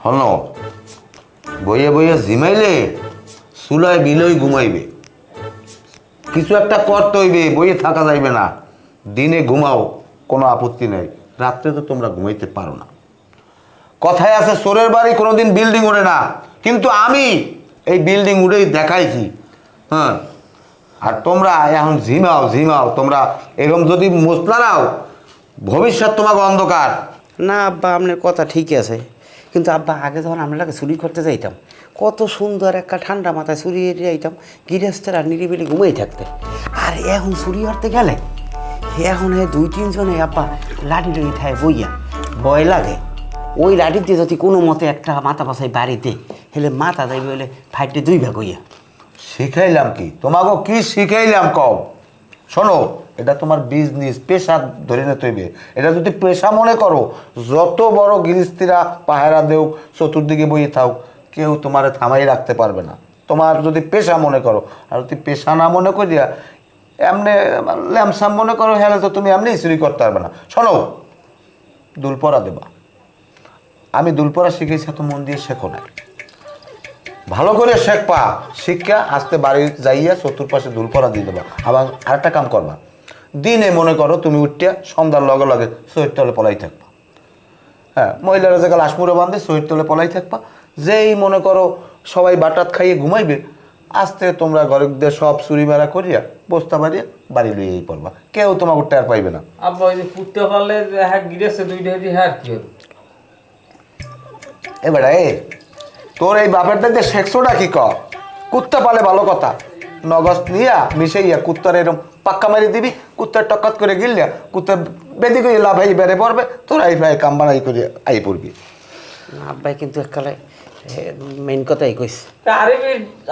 হন বইয়ে বইয়ে জিমাইলে চুলায় বিলই ঘুমাইবে। কিছু একটা করতে হইবে, বইয়ে থাকা যাইবে না। দিনে ঘুমাও, কোনো আপত্তি নেই, রাত্রে তো তোমরা ঘুমাইতে পারো না। কথায় আছে চোরের বাড়ি কোনোদিন বিল্ডিং ওঠে না, কিন্তু আমি এই বিল্ডিং উঠেই দেখাইছি। হ্যাঁ, আর তোমরা এখন ঝিমাও ঝিমাও। তোমরা এরকম যদি মশলা নাও, ভবিষ্যৎ তোমাকে অন্ধকার। না আব্বা, আপনার কথা ঠিকই আছে, কিন্তু আব্বা আগে যখন আমরা চুরি করতে যাইতাম, কত সুন্দর একটা ঠান্ডা মাথায় চুরি যাইতাম, গৃহস্থেরা নিরিবিলি ঘুমিয়ে থাকতে। আর এখন চুরি করতে গেলে এখন দুই তিনজনে আব্বা লাঠি লই থায় বইয়া, ভয় লাগে। ওই লাঠির দিয়ে যদি কোনো মতে একটা মাথা পাশাই বাড়িতে হেলে মাথা যাইবে হলে ফাইটে দুই ভাগ হইয়া। শিখাইলাম কি তোমাকে, কি শিখাইলাম কও? শোনো, এটা তোমার বিজনেস, পেশা ধরে নিতে হইবে। এটা যদি পেশা মনে করো, যত বড় গৃহস্থীরা পাহারা দেও, চতুর্দিকে বইয়ে থাও, কেউ তোমার থামাই রাখতে পারবে না। তোমার যদি পেশা মনে করো, আর যদি পেশা না মনে করিয়া এমনি ল্যামসাম মনে করো, হলে তো তুমি এমনি চুরি করতে পারবে না। শোনো, দুলপরা দেবা। আমি দুলপরা শিখেছি, এত মন দিয়ে শেখো না, ভালো করে শেখবা। শিক্ষা আসতে বাড়ি যাইয়া চতুর্পাশে দুলপরা দিয়ে দেবা। আবার আরেকটা কাম করবা, দিনে মনে করো তুমি উঠিয়া সন্ধ্যার লগে লগে শহীদ তলে পলাই থাকবা। হ্যাঁ, মহিলারা যে কাল আসমুরে বাঁধে শহীদ তলে পলাই থাকবা। যেই মনে করো সবাই বাটাত খাইয়ে ঘুমাইবে, আস্তে তোমরা ঘরের সব চুরি মেরা করিয়া বস্তা বাড়িয়া বাড়ি লইয়াই পড়বা, কেউ তোমাকে টের পাইবে না। আব্বা ওই যে পুঁততে পারলে হ্যাঁ গিরেছে দুইটা হ্যাঁ কি হল এবার তোর এই বাপেরটা যে শেখছোটা কি কর, কুত্তা পালে ভালো কথা, নগজ নিয়া মিশাইয়া কুত্তার এরকম পাক্কা মারি দিবি, কুত্তার টকাত করে গিললিয়া কুত্তার বেদি করে লাভ হয়ে বেড়ে পড়বে, তোর আই ভাই কাম বানাই করে আই পড়বি। আব্বাই কিন্তু এককালে মেইন কথাই কইছে। আরে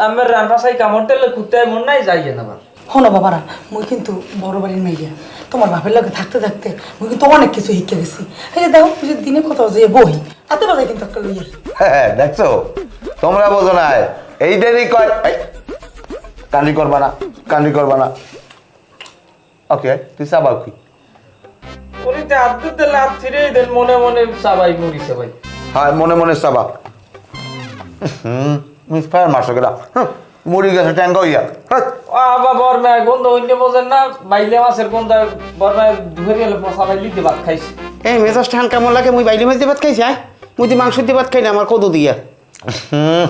আমার রান্না সাই কামড় তেলে কুত্তায় মন নাই যাই না আমার। হনো বাবারা, মুই কিন্তু বড় বাড়ির মাইয়া, তোমার বাপের লগে থাকতে থাকতে মুই কিন্তু অনেক কিছু শিখে গেছি। এই যে দেখো দিনে কোথাও যে বই হাতে বাজায় কিন্তু একটা লইয়া। হ্যাঁ দেখছো, তোমরা বোঝো না, এইটারই কয় কান্ডি করবা না, কান্ডি করবা না। ওকে, তুই চাবাও কি? উনিতে আদুর দিলে হাত ফিরেই দেন, মনে মনে সবাই মরিছে ভাই। হ্যাঁ, মনে মনে চাবা। মিসফায়ার মারছো কেটা, মরি গেছে ট্যাঙ্ক হইয়া। আবার বর্মা গন্ধ অন্য বোঝেন না, বাইলে মাছের গন্ধ বর্মা ধরে গেলে সবাই লিখতে ভাত খাইছি। এই মেজাজ ঠান কেমন লাগে? মুই বাইলি মাছ দিয়ে ভাত খাইছি, হ্যাঁ মুই দিয়ে মাংস দিয়ে ভাত খাই না, আমার কদু দিয়া।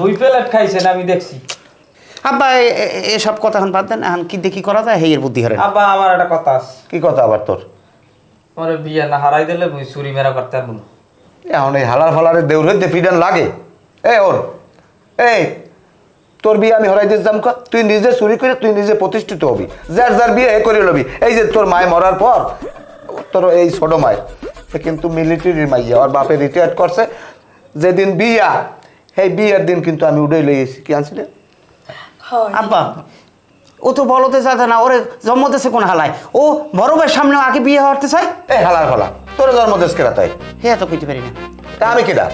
দুই প্লেট খাইছেন আমি দেখছি। আব্বা এসব কথা এখন বাদ দেন, এখন কি দেখি করা যায় হেয়ের বুদ্ধি হারেন। আব্বা আমার একটা কথা আছে। কি কথা আবার তোর? আমার বিয়ে না হারাই দিলে মুই চুরি মেরা করতে পারবো না। এখন এই হালার ফালারে দেউরে ফিডান লাগে। ওর এই তোর বিয়ে আমি হরাই দিতাম, তুই নিজে চুরি করে তুই নিজে প্রতিষ্ঠিত হবি, যার যার বিয়ে করে লবি। এই যে তোর মায় মরার পর তোর এই ছোট মায়, সে কিন্তু মিলিটারির মাইয়া, ওর বাপে রিটায়ার করছে। যেদিন বিয়া, সেই বিয়ের দিন কিন্তু আমি উড়ে লইয়েছি। কি আনছিলে আব্বা? ও তো বলতে চায় না, ওরে জন্ম দেশে কোন হালায়, ও বড় ভাইয়ের সামনে আগে বিয়ে হতে চায়। এই হালার ফালা, তোর জন্ম দেশ কেরা তাই? হ্যাঁ তো কইতে পারি না। তা আমি কেডা?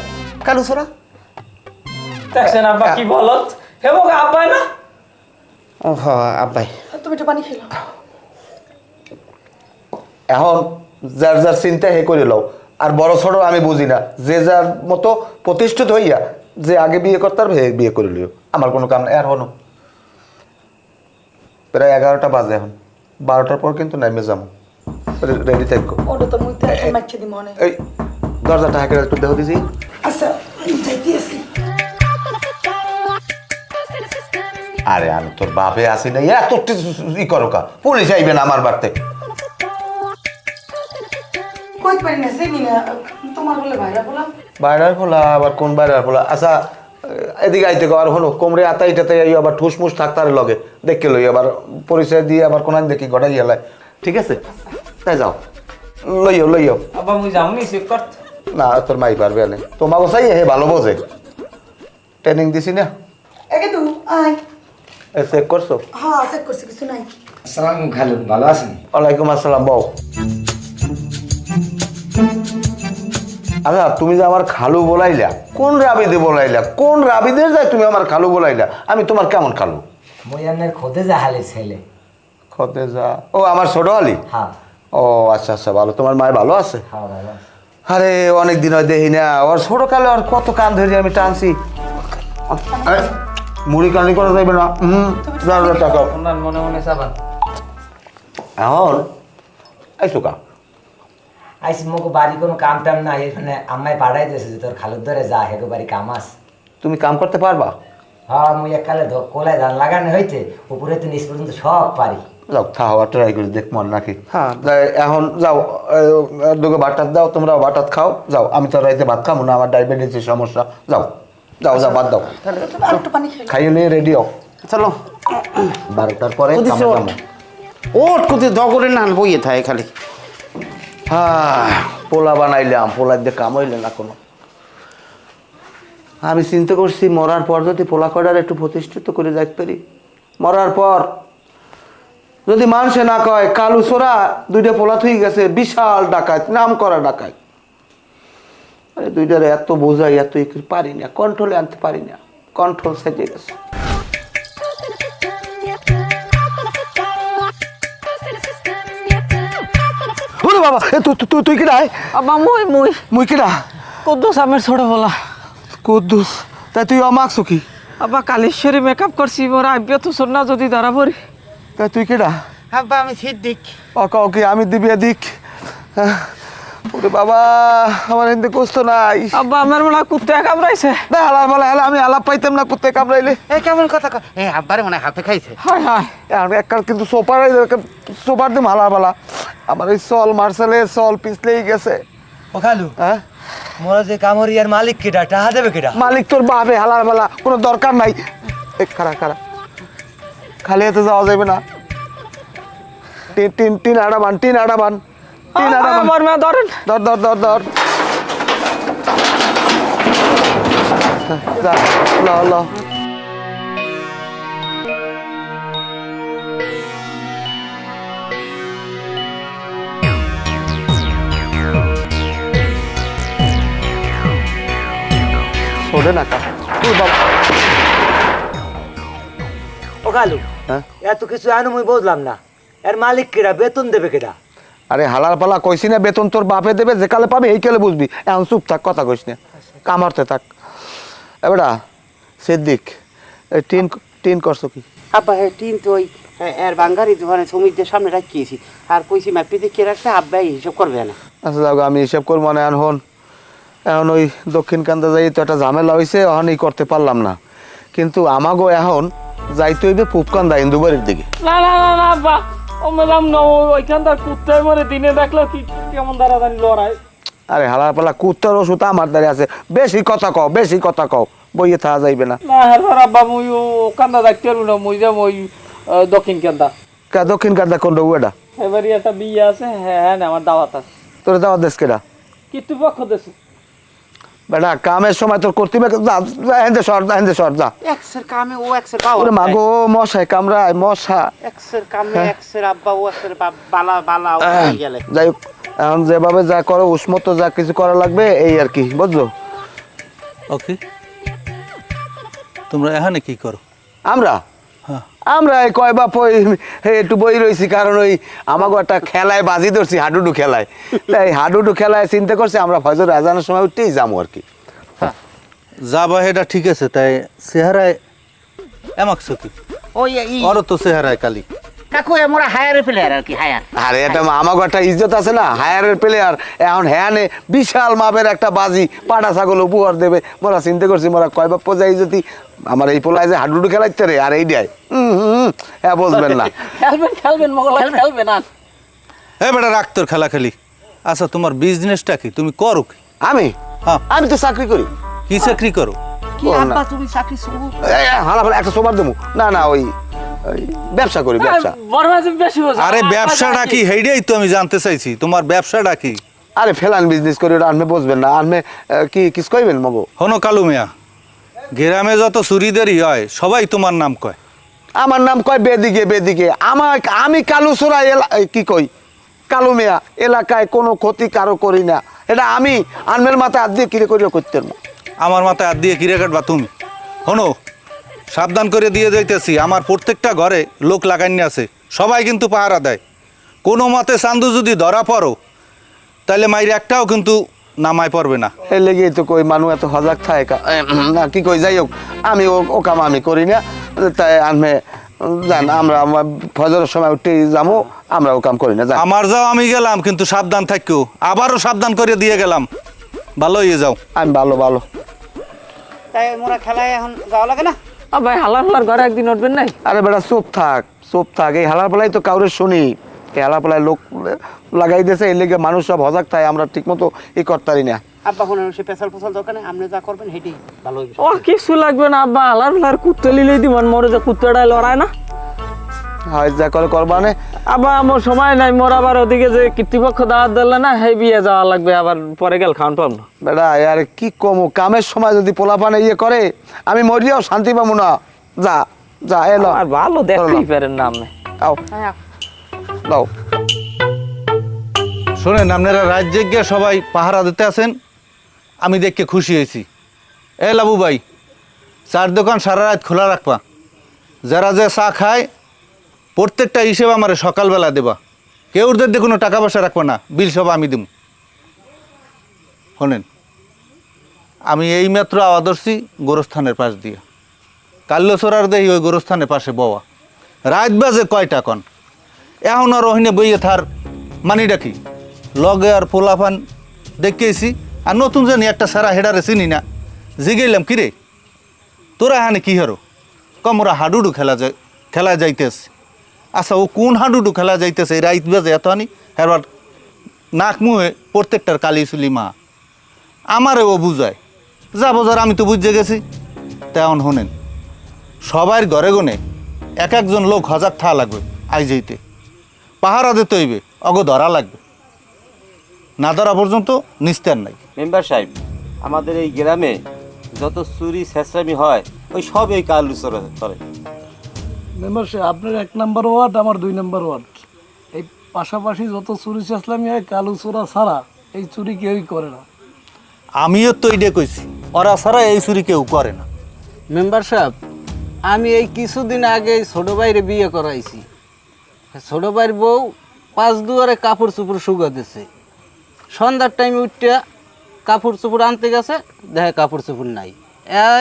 কালু ছোড়া দেখছেন আব্বা কি বলত, হে বকে আব্বাই না। ও হ আব্বাই, তুমি একটু পানি খেলো। এখন যার যার চিন্তা হে করে লও। আর বড় ছোট আমি বুঝি না, যে যার মতো প্রতিষ্ঠিত হইয়া যে আগে বিয়ে করতে পারবে হে বিয়ে করে লিও, আমার কোনো কাম নাই। আর হনো প্রায় 11টা বাজে, এখন 12টার পর কিন্তু নামে যাবো, রেডি থাকো। ওটা তো মুই তো মাইকে দি মনে। এই দরজাটা হাঁকে একটু দেহ দিছি। আচ্ছা যাইতে আছি। আরে আমি তোর বাপে আসি না, এত ই করো কা, পুলিশ আইবে না আমার বাড়তে। কই পারি না চিনি না, তোমার বলে ভাইরা বললাম। বাইরের ফোলা আবার কোন বাইরের ফোলা? আচ্ছা এদিকে আইতে আর হলো কোমরে আতাই টাতাই আবার ঠুসমুস থাকতারে লগে দেখে লই, আবার পরিচয় দিয়ে আবার কোন দেখি গড়াই গেলায়। ঠিক আছে, তাই যাও, লইও লইও। আব্বা মুই যামনি চেক করতে। না তোর মাই পারবে না, তোমাকে চাই হে ভালো বোঝে, ট্রেনিং দিছি না। একে তু আয়। চেক করছো? হ্যাঁ চেক করছি, কিছু নাই। আসসালামু খালু, ভালো আছেন? ওয়ালাইকুম আসসালাম। বউ, আচ্ছা তুমি যে আমার খালু বলাইলা, কোন রাবিদে বলাইলা? কোন রাবিদের যায় তুমি আমার খালু বলাইলা? আমি তোমার কেমন খালু? মই আপনার খোদে জাহালের ছেলে। খতে যা, ও আমার ছোট আলী। হ্যাঁ ও আচ্ছা আচ্ছা, ভালো। তোমার মায় ভালো আছে? হ্যাঁ ভালো আছে। আরে অনেক দিন হয় দেখি না, ওর ছোটকালে ওর কত কান ধরে আমি টানছি। আরে, মুড়ি কানি করা যাইবে না। টাকা ওনার মনে মনে চাবান। এখন আইসো কা আইসি মোকে বাড়ি কোনো কাম টাম নাই, এখানে আম্মাই পাঠাই দিয়েছে যে তোর খালুর ধরে যা হেগো বাড়ি কাম আস। তুমি কাম করতে পারবা? হ্যাঁ মুই এককালে কোলায় ধান লাগানো হয়েছে, উপরে তো নিচ পর্যন্ত সব পারি। যাও খাওয়া ট্রাই করে দেখ মন নাকি। হ্যাঁ। এখন যাও, দুটো বাটাত দাও, তোমরা বাটাত খাও। যাও, আমি তো রাইতে ভাত খাবো না, আমার ডায়াবেটিসের সমস্যা। যাও যাও যাও, বাদ দাও, তুমি আর একটু পানি খেয়ে খাইয়ে নিয়ে রেডি হও। চলো 12টার পরে কুদিস কামে যাবো। ওট কুদি দগরে না বইয়ে থাকে খালি। হ্যাঁ, পোলা বানাইলাম, পোলা দিয়ে কাম হইলে না কোনো। আমি চিন্তা করছি মরার পর যদি পোলা কয়টার একটু প্রতিষ্ঠিত করে যাইতে পারি, মরার পর যদি মানুষে না কয় কালু ছোড়া দুইটা পোলা থুই গেছে, বিশাল ডাকাত, নাম করা ডাকাত। আরে দুইটারে এত বোঝাই, এত পারি না, কন্ট্রোলে আনতে পারি না, কন্ট্রোল সেজে গেছে। ওরে বাবা, তুই কিরা? আব্বা মুই মুই মুই কিরা? কুদ্দুস আমের ছোট বলা। কুদ্দুস, তাই তুই অমাকছো কি? আব্বা কালেশ্বরী মেকআপ করছি, মোর আব্য তো শোনা যদি ধরা পড়ি। তাই তুই কিরা? আব্বা আমি সিদ্দিক। ওকে আমি দিবি দিক। ওরে বাবা, আমার হিন্দি কষ্ট নাই। আব্বা আমার মনে হয় কুত্তে কামড়াইছে। না হালার বলা হেলা, আমি আলাপ পাইতাম না কুত্তে কামড়াইলে। এই কেমন কথা কয়? এই আব্বারে মনে হয় হাতে খাইছে। হায় হায়। আমি একবার কিন্তু সোপার দিম হালার বলা। আমার এই সল মার্শালে সল পিছলেই গেছে। ও খালু, হ্যাঁ, মোরা যে কামড়িয়ার মালিক কেডা, টাহা দেবে কেডা? মালিক তোর বাবে হালার বলা, কোনো দরকার নাই। খারা খালি হাতে যাওয়া যাবে না। টিন আড়াবান, টিন আড়াবান। আমার মা ধরেন। ধর যা, ল ছোড়ে না কা তুই বাবা। ও খালু, হ্যাঁ, এত কিছু আনো মুই বুঝলাম না, এর মালিক কেডা, বেতন দেবে কেডা? আরে হালার পালা কইছি না, বেতন তোর বাপে দেবে, যে কালে পাবে এই কালে বুঝবি। এখন চুপ থাক, কথা কইস না, কামারতে থাক। এবারা সিদ্দিক, টিন করছো কি? আব্বা টিন তো ওই এর বাঙ্গারি দোকানে শ্রমিকদের সামনে রাখিয়েছি, আর কইছি মাপি দিয়ে কে রাখতে আব্বা হিসাব করবে না। আচ্ছা যাও, আমি হিসাব করবো মানে এখন ওই দক্ষিণ কান্দা যাই তো একটা ঝামেলা হয়েছে, এখনই করতে পারলাম না। কিন্তু আমাগো এখন যাইতে হইবে পুপকান্দা ইন্দুবাড়ির দিকে। না আব্বা, ও ম্যাডাম না, ওইখানটার কুত্তে মরে দিনে দেখলো কি কেমন দাঁড়াদানি লড়াই। আরে হালার পালা কুত্তার ওষুধ আমার দ্বারা আছে, বেশি কথা কও, বইয়ে থাকা যাইবে না। না হ্যাঁ আব্বা, মুই ও কান্দা দেখতে পারবো না, মুই যাবো ওই দক্ষিণ কান্দা। দক্ষিণ কান্দা কোন ওটা? এবারই একটা বিয়ে আছে, হ্যাঁ না আমার দাওয়াত আছে। তোর দাওয়াত দেশ কেডা? কর্তৃপক্ষ দেশে। বেটা কামের সময় তোর কর্তৃপক্ষ হেন্দে সর যা। এক্সের কামে ও এক্সের পাওয়া। ওরে মাগো, মশাই কামড়ায়, মশা। এক্সের কামে এক্সের আব্বা ও এক্সের বালা ও হয়ে গেলে। যাই হোক, এখন যেভাবে যা করো উসমত যা কিছু করা লাগবে এই আর কি, বুঝছো? ওকে, তোমরা এখানে কি করো? আমরা এই কয় বাপ একটু বই রয়েছি, কারণ ওই আমাকে একটা খেলায় বাজি ধরছি, হাডুডু খেলায়। তাই হাডুডু খেলায় চিন্তা করছি আমরা ফজর আজানের সময় উঠতেই যাবো আর কি। যাবা এটা ঠিক আছে, তাই চেহারায় এমাকছো কি? ওই ওরও তো চেহারায় কালি। কাকু আমরা হায়ারে প্লেয়ার আর কি, হায়ার। আরে এটা আমাকে একটা ইজ্জত আছে না, হায়ারের প্লেয়ার। এখন হ্যানে বিশাল মাপের একটা বাজি পাটা ছাগল উপহার দেবে। মোরা চিন্তা করছি মোরা কয় বাপ পর্যায়ে যদি আমার এই পোলায় যে হাডুডু খেলাইতে রে, আর এই দেয় হ্যাঁ বুঝবেন না। খেলবেন মোগলা খেলবেন। আর বেটা রাখ তোর খেলা খেলি। আচ্ছা তোমার বিজনেসটা কি, তুমি করো কি? আমি হ্যাঁ। আমি তো চাকরি করি। কি চাকরি করো? কি আব্বা তুমি চাকরি শুরু? হালা ফেলা একটা সোমার দেবো না, ওই ব্যবসা করি, ব্যবসা। বড় মাছ বেশি হচ্ছে। আরে ব্যবসাটা কি হেইডাই তো আমি জানতে চাইছি, তোমার ব্যবসাটা কি? আরে ফেলান বিজনেস করি, ওটা আনবে বুঝবেন না, আনবে কি কিছু কইবেন মগো? হনো কালু মিয়া, গ্রামে যত চুরিদারি হয় সবাই তোমার নাম কয়। আমার নাম কয় বেদিকে। আমি কালু সোরা কি কই, কালু মিয়া। এলাকায় কোনো ক্ষতি কারো করি না, এটা আমি আনমের মাথায় হাত দিয়ে কিরে করিও করতে পারবো। আমার মাথায় হাত দিয়ে কিরে কাটবা তুমি? হনো, সাবধান করে দিয়ে যাইতেছি, আমার প্রত্যেকটা ঘরে লোক লাগাইনি আছে, সবাই কিন্তু পাহারা দেয়। কোনো মতে চান্দু যদি ধরা পড়ো তাহলে মাইরে একটাও কিন্তু নামায় পড়বে না। এই লেগেই তো কই মানুষ এত সজাগ থাকে না কি কই যাই হোক আমি ও কাম আমি করি না তাই আমি জান আমরা ফজরের সময় উঠে যাবো আমরা ও কাম করি না যান আমার যাও আমি গেলাম, কিন্তু সাবধান থাকিও, আবারও সাবধান করে দিয়ে গেলাম, ভালো হয়ে যাও। আমি ভালো ভালো তাই মোরা খেলায় এখন যাওয়া লাগে না? ভাই হালার ঘরে একদিন উঠবেন নাই? আরে বেটা চুপ থাক এই হালার পালাই তো কাউরে শুনি এই হালার পালায় লোক লাগাই দিয়েছে এই লেগে মানুষ সব সজাগ থাকে আমরা ঠিক মতো ই করতারি না আব্বা কোনো সে পেশাল ফসল দরকার নেই, আপনি যা করবেন সেটাই ভালো হইবে। ও কিছু লাগবে না আব্বা, হালার কুত্তে লিলেই দিবেন, মরে যে কুত্তাটাই লড়ায় না। হয় যা করে করবা নে আবার আমার সময় নাই, মোর আবার ওদিকে যে কর্তৃপক্ষ দাওয়াত দিলে না, সেই বিয়ে যাওয়া লাগবে, আবার পরে গেল খাওয়ান পাব না। বেটা আরে কি কমু কামের সময় যদি পোলাপানে ইয়ে করে আমি মরিয়াও শান্তি পাবো না যা যা এলো আর ভালো দেখতেই পারেন না আপনি। আও দাও শোনেন, আপনারা রাত জেগে সবাই পাহারা দিতে আছেন, আমি দেখে খুশি হয়েছি। এ লাবু ভাই, চার দোকান সারা রাত খোলা রাখবা, যারা যে চা খায় প্রত্যেকটা হিসেবে আমার সকালবেলা দেবা, কেউ দিয়ে কোনো টাকা পয়সা রাখবো না, বিল সব আমি দিব। শোনেন, আমি এই মাত্র আওয়াজ ধরছি গোরস্থানের পাশ দিয়ে, কাল্যচরার দেই ওই গোরস্থানের পাশে বওয়া, রাত বাজে কয়টা কন, এখন আর ওহিনে বইয়ে থার মানি ডাকি লগে আর পোলাফান দেখেছি, আর নতুন জানি একটা সারা হেডারে চিনি না, জিগেলাম কিরে তোরা হানে কি হারো, কম ওরা হাডুডু খেলা যাইতেছে। আচ্ছা ও কোন হাডুডু খেলা যাইতেছে এই রাইত বাজে এত আনি হেরবার নাক মুহে প্রত্যেকটার কালি চুলি মা, আমারে ও বুঝায় যা বোঝার আমি তো বুঝে গেছি। তেমন শোনেন, সবার ঘরে গনে এক একজন লোক হজাক থা লাগবে, আই যেতে পাহারা দিতে হইবে, অগ ধরা লাগবে, না ধরা পর্যন্ত নিস্তার নাই। মেম্বার সাহেব, আমাদের এই গ্রামে যত চুরি ছেঁচড়ামি হয় ওই সব এই কালুচর করে। মেম্বারশিপ আপনার 1 নম্বর ওয়ার্ড, আমার 2 নম্বর ওয়ার্ড, এই পাশাপাশি যত চুরি চেঁচলামি হয় কালু চোরা ছাড়া এই চুরি কেউই করে না। আমিও তো এইটা কইছি, ওরা ছাড়া এই চুরি কেউ করে না। মেম্বার সাহেব, আমি এই কিছুদিন আগে ছোট ভাইরে বিয়ে করাইছি, ছোট ভাইয়ের বউ 5 দুয়ারে কাপড় চোপড় শুকা দিছে, সন্ধ্যার টাইমে উঠতে কাপড় চোপড় আনতে গেছে, দেখে কাপড় চোপড় নাই,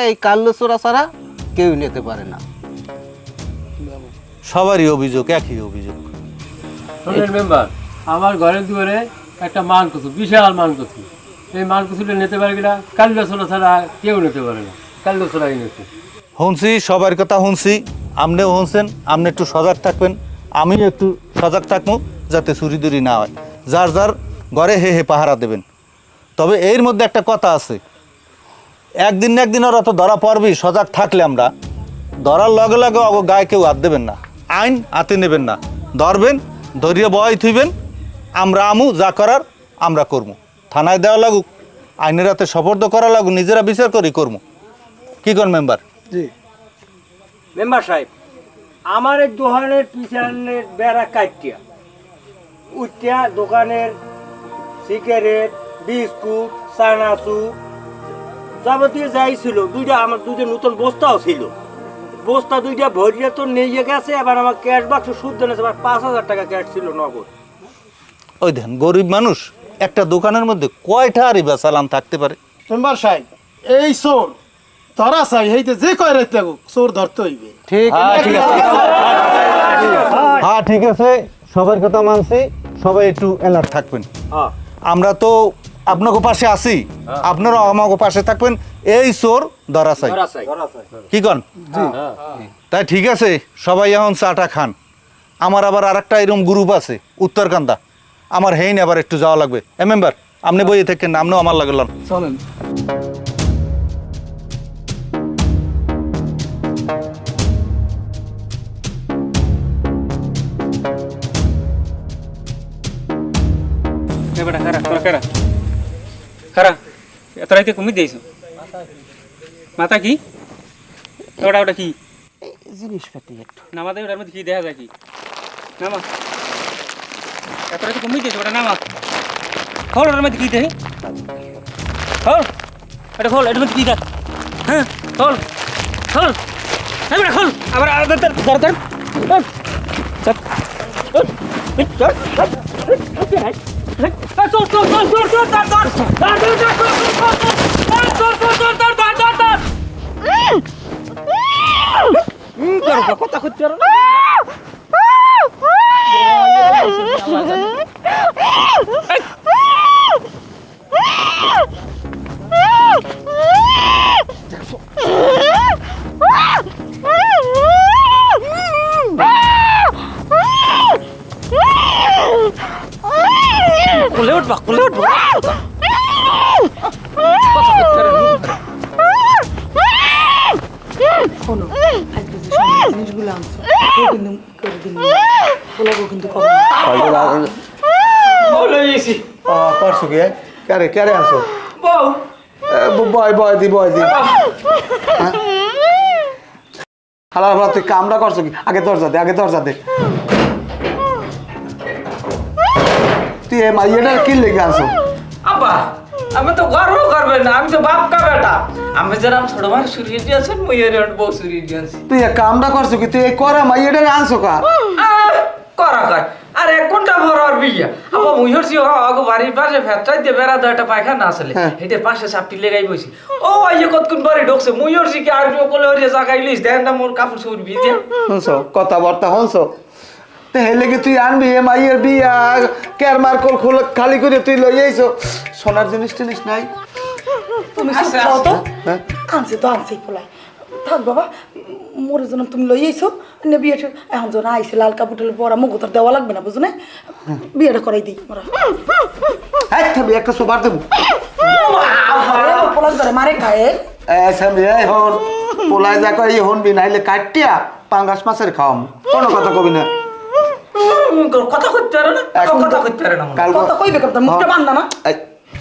এই কাল্লো চোরা ছাড়া কেউ নিতে পারে না। সবারই অভিযোগ, একই অভিযোগ। শোনেন মেম্বার, আমার ঘরের দুয়ারে একটা মান কচু, বিশাল মান কচু, এই মান কচুটা নিতে পারে কিনা কাল্লো ছোড়া ছাড়া কেউ নিতে পারে না, কাল্লো ছোড়াই নিতে। শুনছি, সবার কথা শুনছি, আপনিও শুনছেন, আপনি একটু সজাগ থাকবেন, আমিও একটু সজাগ থাকবো যাতে চুরি দুরি না হয়, যার যার ঘরে হে হে পাহারা দেবেন। তবে এর মধ্যে একটা কথা আছে, একদিন না একদিন ওরা তো ধরা পড়বি, সজাগ থাকলে আমরা ধরার লগে লগে অগ গায়ে কেউ হাত দেবেন না, আইন হাতে নেবেন না, ধরবেন, ধরিয়ে বয় থুইবেন, আমরা আমু যা করার আমরা করবো, থানায় দেওয়া লাগুক, আইনের হাতে সফর্দ করা লাগুক, নিজেরা বিচার করি করবো। কি কর মেম্বার? জি মেম্বার সাহেব, আমার এই দোকানের পিছনের বেড়া কাটিয়া উঠিয়া দোকানের সিগারেট, বিস্কুট, চানাচুর যাবতীয় যাই ছিল, আমার দুইটা নতুন বস্তাও ছিল, বস্তা 2টা ভরিয়ে তো নিয়ে গেছে, এবার আমার ক্যাশ বাক্স শুদ্ধ নেছে, আবার 5,000 টাকা ক্যাশ ছিল নগদ। ওই দেখেন, গরিব মানুষ একটা দোকানের মধ্যে কয়টা আর চালান থাকতে পারে। মেম্বার সাহেব, এই চোর ধরা চাই, হইতে যে কয় রাত লাগুক চোর ধরতে হইবে। ঠিক হ্যাঁ ঠিক আছে, সবার কথা মানছি, সবাই একটু অ্যালার্ট থাকবেন। আমরা তো আপনাকে পাশে আছি, আপনারা আমাকে পাশে থাকবেন, এই চোর ধরা চাই, কি কন? তাই ঠিক আছে, সবাই এখন চাটা খান। আমার আবার আরেকটা এরকম গ্রুপ আছে উত্তরকান্দা, আমার হেইন আবার একটু যাওয়া লাগবে। মেম্বার, আপনি বইয়ে থাকেন, আপনিও আমার লাগলাম। চলেন। এত রাইতে কমি দিয়েছ মাথা কি? ওটা ওটা কি জিনিসপাতি একটু নামাতে, ওটার মধ্যে কি দেখা যায় কি? নামা, এত রাইতে কমি দিয়েছ, ওটা নামা, খোল, ওটার মধ্যে কি দেখি, খোল, এটা খোল, এটার মধ্যে কি দেখ, হ্যাঁ খোল, খোল, এবার খোল, আবার দরকার কথা করতে পারো না কোলে উঠবা কোলে উঠবা শোনো আজকে যে সব জিনিসগুলো আনছো ও কিন্তু করে দিন বলাবো কিন্তু কবে বলে গেছি করছো কি কারে কারে আনছো বউ বয় দি হালার ভাড়া তুই কামটা করছো কি আগে দরজা দে তুই এ মাইয়াটা কি লেগে আনছো আব্বা আমি তো গর্ব করবেন না আমি তো বাপ কা বেটা আমি যেরকম ছোট ভাই সুরিয়ে দিয়েছেন মুই এর বউ সুরিয়ে দিয়েছি তুই এ কামটা করছো কি তুই এই করা মাইয়াটা আনছো কা করা কয় আর 1 ঘন্টা পর আর বিয়া আব্বা মুই হরছি আগো বাড়ির পাশে ফ্যাটটাই দিয়ে বেড়া দাও একটা পায়খানা আসলে এটার পাশে চাপটি লেগাই বসি ও আইয়ে কতক্ষণ পরে ঢুকছে মুই হরছি কি আর কোলে হরিয়ে জাগাই লিস দেন না মোর কাপড় চোপড় ভিজে শুনছো কথাবার্তা শুনছো তো হেলে কি তুই আনবি এ মাইয়ের বিয়া কেয়ার মার্কল খালি করে তুই লই আইছো সোনার জিনিস টিনিস নাই তুমি আচ্ছা, খাও তো হ্যাঁ আনছে পোলাই থাক বাবা মোরে জন্য তুমি লই আইছো নে বিয়েটা এখন যখন আইছে লাল কাপড় পরা মুখ তোর দেওয়া লাগবে না বুঝো না বিয়েটা করাই দিই মোরা হ্যাঁ থাকবি একটা সোবার দেবো পোলা ধরে মারে খায় হন পোলাই যা কই হনবি নাইলে কাটিয়া পাঙ্গাস মাছের খাওয়াম কোনো কথা কবি না কথা করতে পারো না কথা করতে পারে না কাল কথা কইবে কথা মুখটা বান্ধা না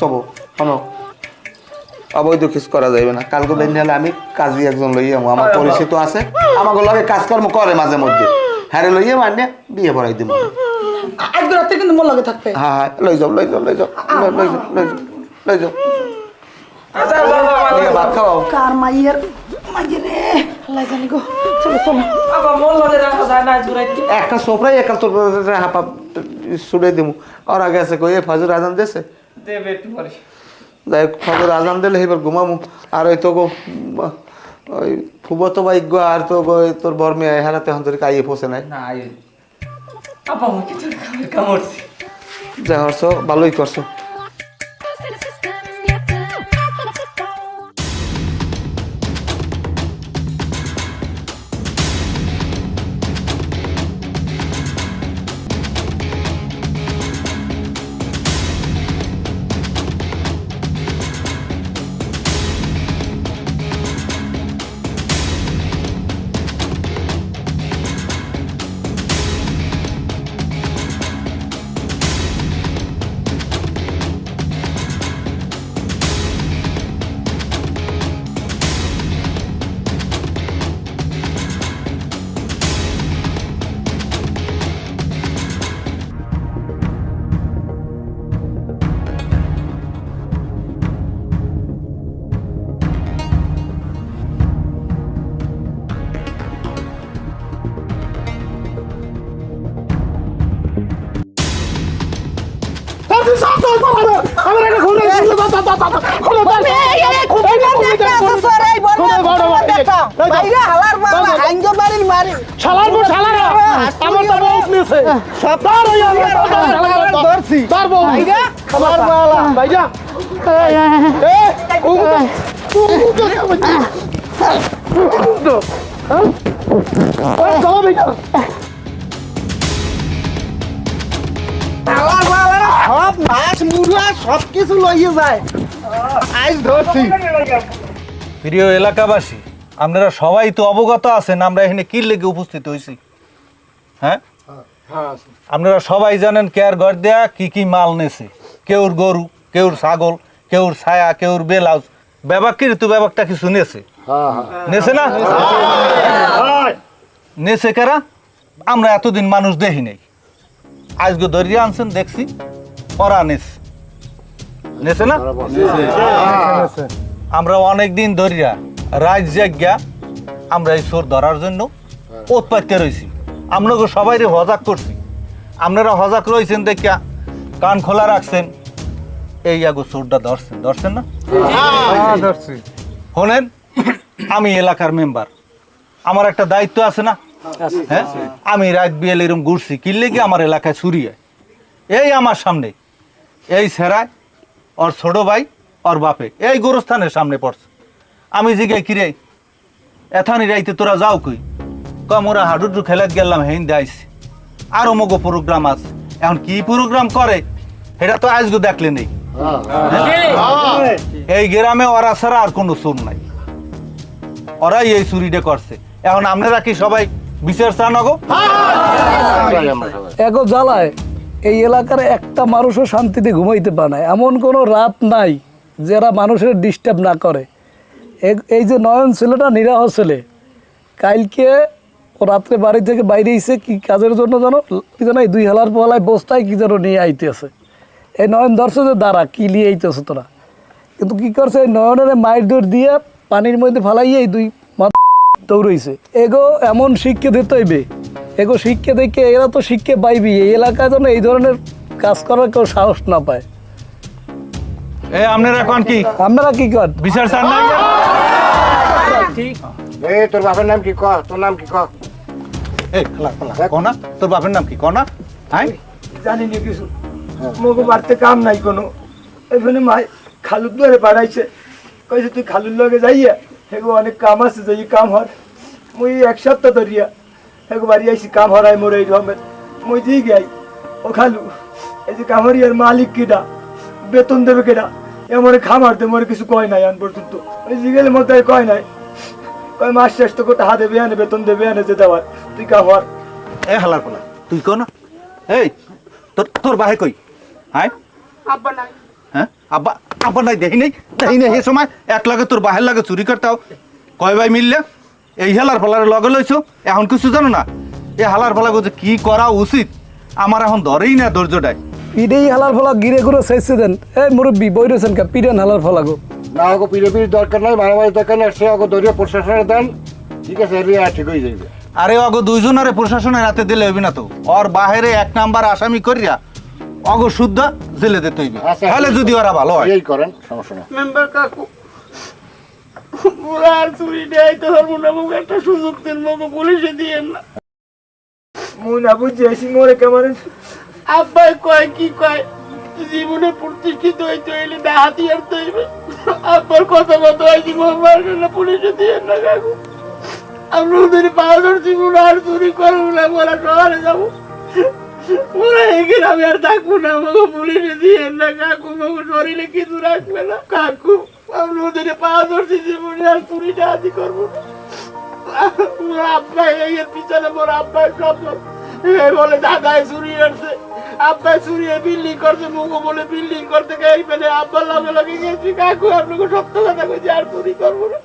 চবো শোনো অবৈধ কিস করা যাইবে না কালকে দিন হলে আমি কাজী একজন লইয়া আমার পরিচিত আছে আমাকে লগে কাজকর্ম করে মাঝে মধ্যে হ্যাঁ লইয়া মানে বিয়ে ভরাই দিব আজকে রাতে কিন্তু মোর লগে থাকবে হ্যাঁ হ্যাঁ লই যাও ভাত খাওয়াও কার মাইয়ের রে আল্লাহ জানি গো চলো আবার মন লাগে রাখা যায় না জুরাইতে একটা সোফরাই একাল তোর হাপা ছুড়ে দিব আর আগে আছে কই ফাজুর আজান দিয়েছে দেবে একটু পরে যাই হোক ফাজুর আজান দিলে এবার ঘুমামু আর ওই তো গো ওই ফুবতো বাইক গো আর তো গো তোর বর্মে হারাতে হন তোর কাইয়ে ফসে নাই না আই আপা মুই কিছু কামড়ছি যা করছো ভালোই করছো সব মাছ মুড়া সব কিছু লইয়ে যায় আজ ধরছি। প্রিয় এলাকাবাসী, আপনারা সবাই তো অবগত আছেন আমরা এখানে কি লেগে উপস্থিত হয়েছি। হ্যাঁ, আপনারা সবাই জানেন কেয়ার ঘর দেয়া কি কি মাল নেছে। কেউর গরু, কেউর ছাগল, কেউর ছায়া, কেউর বেলাউজ, ব্যাপার কি ঋতু ব্যাপারটা কিছু নেছে নেছে না নেছে কারা? আমরা এতদিন মানুষ দেখি নাই, আজকে দরিয়া আনছেন দেখছি ওরা নেছে না। আমরা অনেকদিন ধরিয়া রাত জাগিয়া আমরা এই চোর ধরার জন্য উৎপাত্য রয়েছি। আপনাকে সবাই হজাক করছি, আপনারা হজাক রয়েছেন দেখিয়া কান খোলা রাখছেন, এই আগো চোরটা ধরছেন না? শোনেন, আমি এলাকার মেম্বার, আমার একটা দায়িত্ব আছে না? হ্যাঁ, আমি রাত বিয়েল এরকম ঘুরছি কিনলে কি আমার এলাকায় চুরি হয়। এই আমার সামনে এই সেরায় ওর ছোট ভাই ওর বাপে এই গোরস্থানের সামনে পড়ছে। আমি জিগে কিরে এথানি রাইতে তোরা যাও কই? কম ওরা হাডুডু খেলাত গেলাম, হেন দাইছি আরো মগো প্রোগ্রাম আছে। এখন কি প্রোগ্রাম করে এটা তো আজকে দেখলে নেই। এই গ্রামে ওরা ছাড়া আর কোনো চোর নাই, ওরাই এই চুরিটা করছে। এখন আপনারা কি সবাই বিচার চান? গো এগো জ্বালায় এই এলাকার একটা মানুষও শান্তিতে ঘুমাইতে পারে না। এমন কোনো রাত নাই যারা মানুষের ডিস্টার্ব না করে। এই যে নয়ন ছেলেটা নিরাহ ছেলে, কালকে ও রাত্রে বাড়ি থেকে বাইরে এসে কি কাজের জন্য জানো কি জানো, এই 2 হালার পোহালায় বস্তায় কি যেন নিয়ে আইতেছে। এই নয়ন ধরছে যে দাঁড়া কি নিয়ে আইতেছে তোরা, কিন্তু কি করছে এই নয়নের মাইর দৌড় দিয়ে পানির মধ্যে ফালাইয়ে এই 2 দৌড়াইছে। এগো এমন শিক্ষা দিতে হইবে, এগো শিক্ষা দেখে এরা তো শিক্ষা পাইবি। এই এলাকায় যেন এই ধরনের কাজ করার কেউ সাহস না পায়। আপনারা এখন কি আপনারা কি কর বিচার চান না? তোর বাপের নাম কি ক? তোর নাম কি ক? এই কনা, তোর বাপের নাম কি কনা? হ্যাঁ, জানি না কিছু, মগো বাড়তে কাম নাই কোনো। এখানে মাই খালুর দুয়ারে পাঠাইছে, কইছে তুই খালুর লগে যাইয়া হেগো অনেক কাম আছে, যাই কাম হর। মুই 1 সপ্তাহ ধরিয়া হেগো বাড়ি আইছি কাম হরাই মোর এই রমের। মুই দিয়ে গাই ও খালু, এই যে কামড়িয়ার মালিক কেডা, বেতন দেবে কেডা, এমন খামার দে মোর কিছু কয় নাই আন পর্যন্ত। ওই জিগেলে মতো কয় নাই, কয় মাস শেষ তো কোথা দেবে আনে, বেতন দেবে আনে, যে দেওয়ার তুই কাম হর। এ হালার পোলা তুই কনা, এই তোর বাহে কই? হ্যাঁ আব্বা নাই। হ্যাঁ, আব্বা আব্বা নাই, দেখি নেই এই সময় এক লাগে তোর বাহের লাগে চুরি করতাও। কয় ভাই মিললে এই হালার ফালার লগে লইছো, এখন কিছু জানো না? এই হালার ফালাকে যে কি করা উচিত আমার এখন ধরেই না ধৈর্যটাই। পিড়েই হালার ফলা গিরে ঘুরে শেষে দেন। এই মুরব্বী বই রয়েছেন কা, পিড়েন হালার ফলা গো। না ওকে পিড়ে দরকার নাই, মারামারি দরকার নাই, সে ওকে ধরিয়া প্রশাসনের দেন, ঠিক আছে, ঠিক হয়ে যাবে। আরে অগো দুইজনের প্রশাসনের হাতে দিলে হইবি না তো, ওর বাহিরে 1 নাম্বার আসামি করিয়া অগো শুদ্ধ জেলে দিতে হইবে। তাহলে যদি ওরা ভালো হয় এই করেন, সমস্যা নেই। মেম্বার কাকু, ওরা আর চুরি দেয় তো পারবো না, মুখ একটা সুযোগ দেন, মুখে পুলিশে দিয়েন না। মুই না বুঝছি আইসি মোরে কেমন। আব্বাই কয় কি কয়, জীবনে প্রতিষ্ঠিত হইতে হইলে হাতিয়ার তৈবে। আব্বার কথা মতো আইসি মোবাইল পুলিশে দিয়েন না কাকু। আমরা ওদের পাওয়া ধরছি, মনে আর চুরি করবো না, ওরা শহরে যাবো, ওরা এখানে আমি আর থাকবো না, আমাকে পুলিশে দিয়েন না কাকু, আমাকে শরীরে কিছু রাখবে না কাকু। আমরা ওদের পাওয়া ধরছি, জীবনে আর চুরি ডাহাতি করবো না। আব্বাই এর পিছনে মোর আব্বাই স্বপ্ন বলে দাদাই চুরি করছে, আব্বাই চুরি বিল্ডিং করছে, মুখো বলে বিল্ডিং করতে গাড়ি পেলে আব্বার লগে লগে গেছি কাকু। আপনাকে সত্য কথা কইছি, আর চুরি করবো না,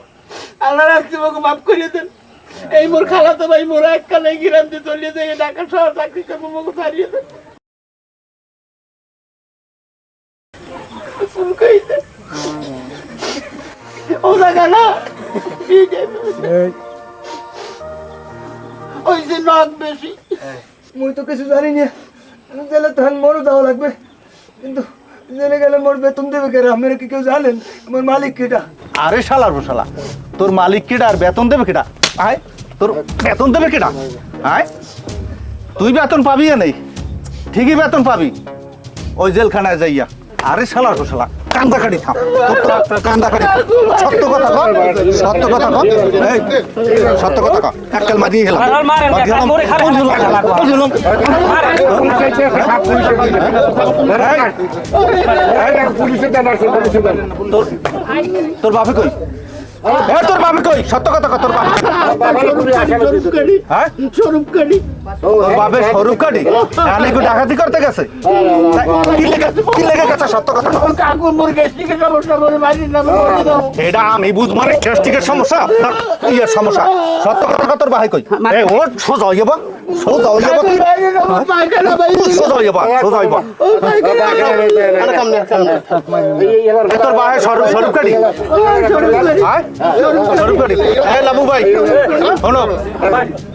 আল্লাহ রাখছি, মোকে মাফ করিয়ে দেন। এই মোর খালাতো ভাই মোর এককালে গিরাম দিয়ে চলিয়ে যায়, ঢাকা শহর চাকরি করবো, মোকে ছাড়িয়ে দেন। ও জায়গা না ওই যে নখ বেশি। মুই তো কিছু জানি না, জেলে তখন মোরও যাওয়া লাগবে, কিন্তু জেলে গেলে মোর বেতন দেবে কে? আপনারা কি কেউ জানেন আমার মালিক কেটা? আরে শালার বসালা, তোর মালিক কেডা আর বেতন দেবে কেডা? আয় তোর বেতন দেবে কেডা? আয় তুই বেতন পাবি নেই, ঠিকই বেতন পাবি ওই জেলখানায় যাইয়া। আরে শালার বসালা, কান্দা কাটি থাম, কান্দা কাটি, সত্য কথা কর, সত্য কথা কর, এই সত্য কথা কর। এককাল মারিয়ে গেলাম, তোর বাপে কই? তোর বাপে কই? সত্য কথা কর, তোর বাপে তোর বাপে স্বরূপ কাটি একটু ডাকাতি করতে গেছে, কি লেগে গেছে? সত্য কথা কর। এটা আমি বুঝবো না, গ্যাস্ট্রিকের সমস্যা, ইয়ের সমস্যা। সত্য কথা কর, তোর বাপে কই? ওর সোজা হয়ে যাবো, সোজা হয়ে যাবা সোজা হয়ে যাবা সোজা হয়ে যাবা তোর বাহে স্বরূপ কাটি স্বরূপ কাটি হ্যাঁ লাবু ভাই শোনো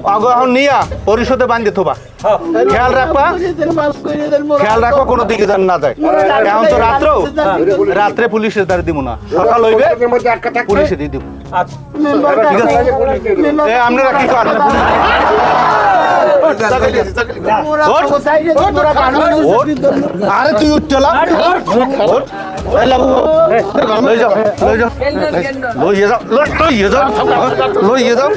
আগে এখন নিয়া পরিশোধে বান্ধে থোবা খেয়াল রাখবা কোনো দিকে যেন না যায় এখন তো রাত্রে পুলিশের দ্বারা দিব না সকাল হইবে পুলিশে দিয়ে দিব ঠিক আছে আপনারা কি করেন আরে তুই উঠ চলা লই যাও লইয়ে যাও